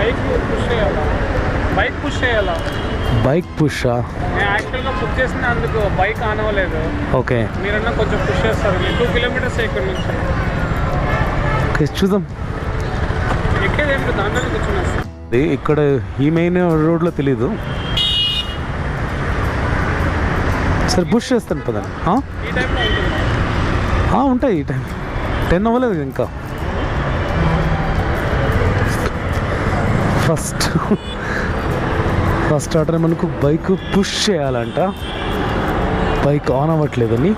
Bike push చేయాలా? Bike పుషా? నేను యాక్చువల్గా బుక్ చేసిన అందుకు బైక్ ఆన్ అవ్వలేదు. ఓకే, మీరన్నా కొంచెం పుష్ చేస్తారు. 2 కిలోమీటర్స్ ఇక్కడ నుంచి. ఓకే చూద్దాం. ఎక్కేది ఏంటో దాంట్లో కూర్చున్నా. ఇక్కడ ఈ మెయిన్ రోడ్లో తెలీదు. సరే పుష్ చేస్తాను పదండి. ఈ టైంలో ఉంటుంది. ఉంటాయి. ఈ టైం 10 అవ్వలేదు ఇంకా. ఫస్ట్ ఆర్డర్ మనకు బైక్ పుష్ చేయాలంట. Bike on అవ్వట్లేదని